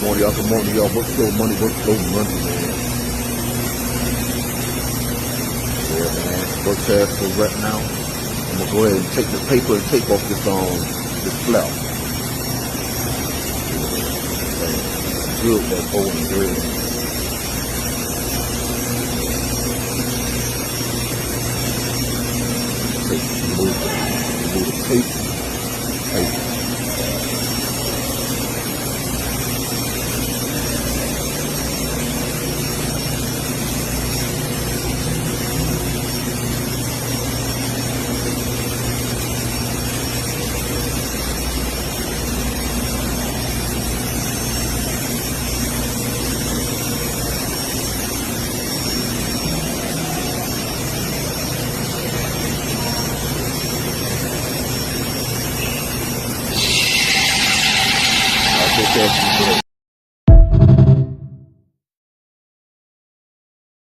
morning, y'all. Good morning, y'all. What's your money? What's your money, man? Yeah, man. Work task for right now. I'm gonna go ahead and take the paper and tape off this flap. Good, that old and good. Remove the tape.